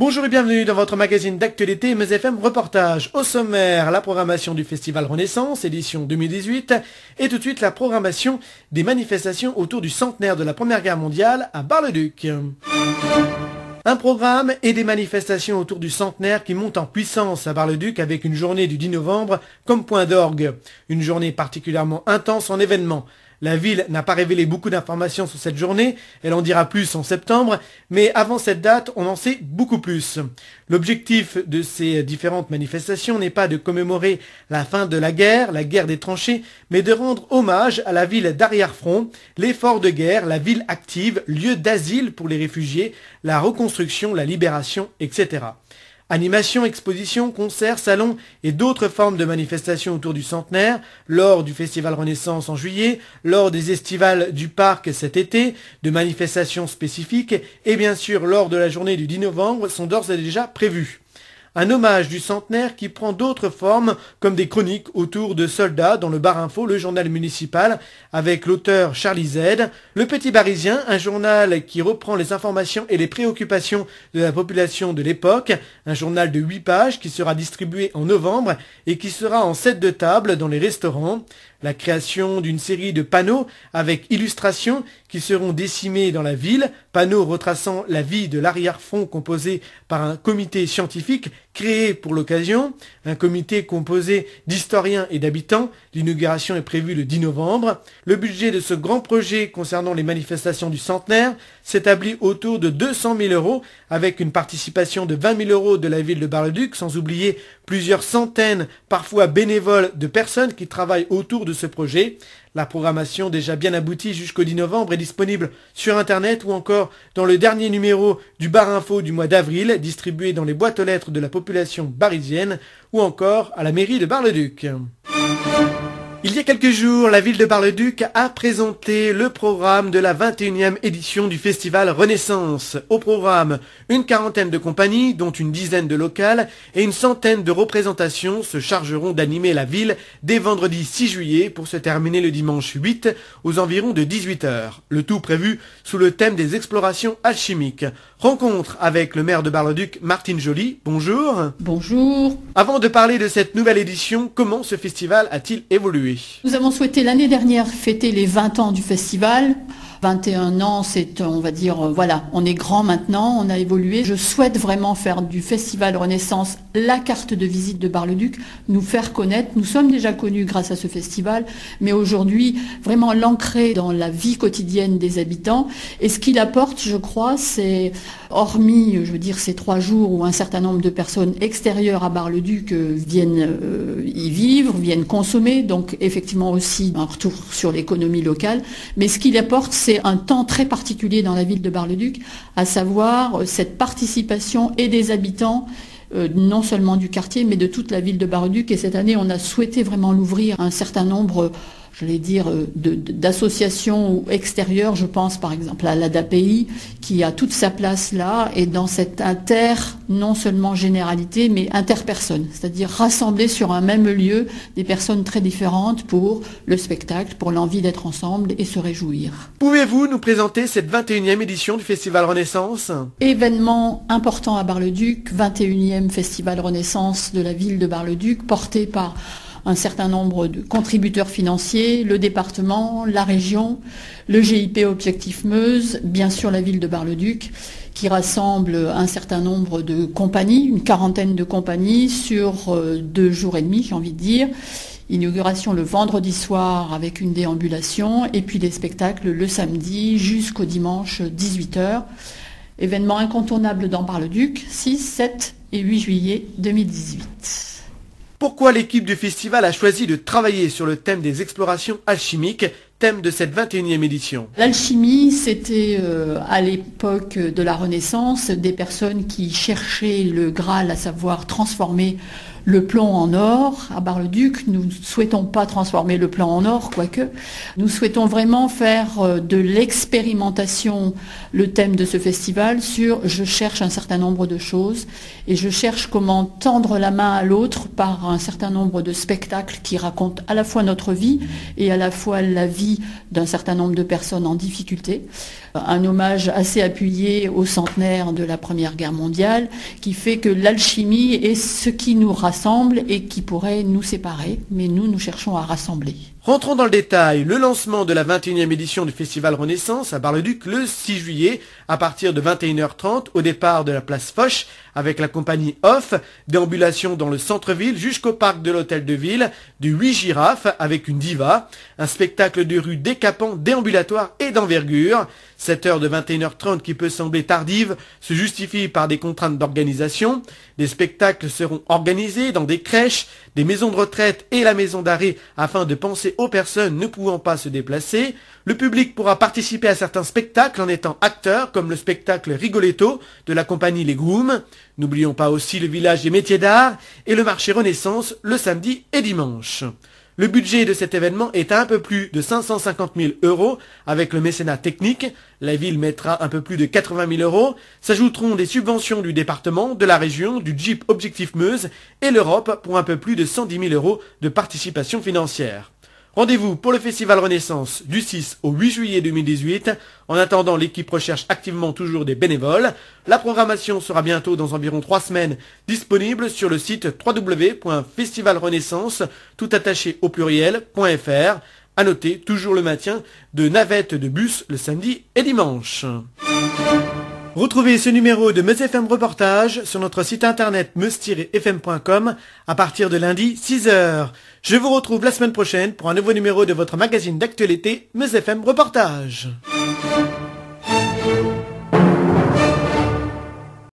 Bonjour et bienvenue dans votre magazine d'actualité MES FM Reportage. Au sommaire, la programmation du Festival Renaissance, édition 2018, et tout de suite la programmation des manifestations autour du centenaire de la Première Guerre mondiale à Bar-le-Duc. Un programme et des manifestations autour du centenaire qui montent en puissance à Bar-le-Duc avec une journée du 10 novembre comme point d'orgue. Une journée particulièrement intense en événements. La ville n'a pas révélé beaucoup d'informations sur cette journée, elle en dira plus en septembre, mais avant cette date, on en sait beaucoup plus. L'objectif de ces différentes manifestations n'est pas de commémorer la fin de la guerre des tranchées, mais de rendre hommage à la ville d'arrière-front, l'effort de guerre, la ville active, lieu d'asile pour les réfugiés, la reconstruction, la libération, etc. Animations, expositions, concerts, salons et d'autres formes de manifestations autour du centenaire, lors du Festival Renaissance en juillet, lors des estivales du parc cet été, de manifestations spécifiques et bien sûr lors de la journée du 10 novembre sont d'ores et déjà prévues. Un hommage du centenaire qui prend d'autres formes comme des chroniques autour de soldats dans le Bar Info, le journal municipal, avec l'auteur Charlie Z, Le Petit Barisien, un journal qui reprend les informations et les préoccupations de la population de l'époque, un journal de 8 pages qui sera distribué en novembre et qui sera en 7 de table dans les restaurants. La création d'une série de panneaux avec illustrations qui seront décimés dans la ville, panneaux retraçant la vie de l'arrière-front composé par un comité scientifique créé pour l'occasion, un comité composé d'historiens et d'habitants. L'inauguration est prévue le 10 novembre. Le budget de ce grand projet concernant les manifestations du centenaire s'établit autour de 200 000 € avec une participation de 20 000 € de la ville de Bar-le-Duc, sans oublier plusieurs centaines, parfois bénévoles, de personnes qui travaillent autour de ce projet. La programmation déjà bien aboutie jusqu'au 10 novembre est disponible sur Internet ou encore dans le dernier numéro du Bar Info du mois d'avril, distribué dans les boîtes aux lettres de la population barisienne ou encore à la mairie de Bar-le-Duc. Il y a quelques jours, la ville de Bar-le-Duc a présenté le programme de la 21e édition du Festival Renaissance. Au programme, une quarantaine de compagnies, dont une dizaine de locales, et une centaine de représentations se chargeront d'animer la ville dès vendredi 6 juillet pour se terminer le dimanche 8 aux environs de 18 h. Le tout prévu sous le thème des explorations alchimiques. Rencontre avec le maire de Bar-le-Duc, Martine Joly. Bonjour. Bonjour. Avant de parler de cette nouvelle édition, comment ce festival a-t-il évolué ? Nous avons souhaité l'année dernière fêter les 20 ans du festival. 21 ans, on va dire, voilà, on est grand maintenant, on a évolué. Je souhaite vraiment faire du Festival Renaissance la carte de visite de Bar-le-Duc, nous faire connaître. Nous sommes déjà connus grâce à ce festival, mais aujourd'hui, vraiment l'ancrer dans la vie quotidienne des habitants. Et ce qu'il apporte, je crois, c'est, hormis, je veux dire, ces 3 jours où un certain nombre de personnes extérieures à Bar-le-Duc viennent y vivre, viennent consommer, donc effectivement aussi un retour sur l'économie locale. Mais ce qu'il apporte, c'est un temps très particulier dans la ville de Bar-le-Duc, à savoir cette participation et des habitants, non seulement du quartier, mais de toute la ville de Bar-le-Duc. Et cette année, on a souhaité vraiment l'ouvrir à un certain nombre, j'allais dire, d'associations extérieures. Je pense par exemple à l'ADAPI, qui a toute sa place là, et dans cette non seulement généralité, mais interpersonne, c'est-à-dire rassembler sur un même lieu des personnes très différentes pour le spectacle, pour l'envie d'être ensemble et se réjouir. Pouvez-vous nous présenter cette 21e édition du Festival Renaissance ? Événement important à Bar-le-Duc, 21e Festival Renaissance de la ville de Bar-le-Duc, porté par un certain nombre de contributeurs financiers, le département, la région, le GIP Objectif Meuse, bien sûr la ville de Bar-le-Duc, qui rassemble un certain nombre de compagnies, une quarantaine de compagnies sur 2 jours et demi, j'ai envie de dire. Inauguration le vendredi soir avec une déambulation et puis les spectacles le samedi jusqu'au dimanche 18 h. Événement incontournable dans Bar-le-Duc, 6, 7 et 8 juillet 2018. Pourquoi l'équipe du festival a choisi de travailler sur le thème des explorations alchimiques, thème de cette 21e édition ? L'alchimie, c'était à l'époque de la Renaissance des personnes qui cherchaient le Graal, à savoir transformer le plomb en or à Bar-le-Duc. Nous ne souhaitons pas transformer le plomb en or, quoique. Nous souhaitons vraiment faire de l'expérimentation le thème de ce festival sur je cherche un certain nombre de choses et je cherche comment tendre la main à l'autre par un certain nombre de spectacles qui racontent à la fois notre vie et à la fois la vie d'un certain nombre de personnes en difficulté. Un hommage assez appuyé au centenaire de la Première Guerre mondiale qui fait que l'alchimie est ce qui nous rassemble et qui pourrait nous séparer, mais nous cherchons à rassembler. Rentrons dans le détail. Le lancement de la 21e édition du Festival Renaissance à Bar-le-Duc le 6 juillet à partir de 21h30 au départ de la place Foch avec la compagnie Off, déambulation dans le centre-ville jusqu'au parc de l'Hôtel de Ville, de 8 girafes avec une diva, un spectacle de rue décapant, déambulatoire et d'envergure. Cette heure de 21h30 qui peut sembler tardive se justifie par des contraintes d'organisation. Des spectacles seront organisés dans des crèches, des maisons de retraite et la maison d'arrêt afin de penser aux personnes ne pouvant pas se déplacer. Le public pourra participer à certains spectacles en étant acteur comme le spectacle Rigoletto de la compagnie Les Grooms. N'oublions pas aussi le village des métiers d'art et le marché Renaissance le samedi et dimanche. Le budget de cet événement est à un peu plus de 550 000 € avec le mécénat technique. La ville mettra un peu plus de 80 000 €. S'ajouteront des subventions du département, de la région, du Jeep Objectif Meuse et l'Europe pour un peu plus de 110 000 € de participation financière. Rendez-vous pour le Festival Renaissance du 6 au 8 juillet 2018. En attendant, l'équipe recherche activement toujours des bénévoles. La programmation sera bientôt dans environ 3 semaines disponible sur le site www.festivalrenaissance tout attaché au pluriel.fr. À noter toujours le maintien de navettes de bus le samedi et dimanche. Retrouvez ce numéro de Meuse FM Reportage sur notre site internet meuse-fm.com à partir de lundi 6h. Je vous retrouve la semaine prochaine pour un nouveau numéro de votre magazine d'actualité Meuse FM Reportage.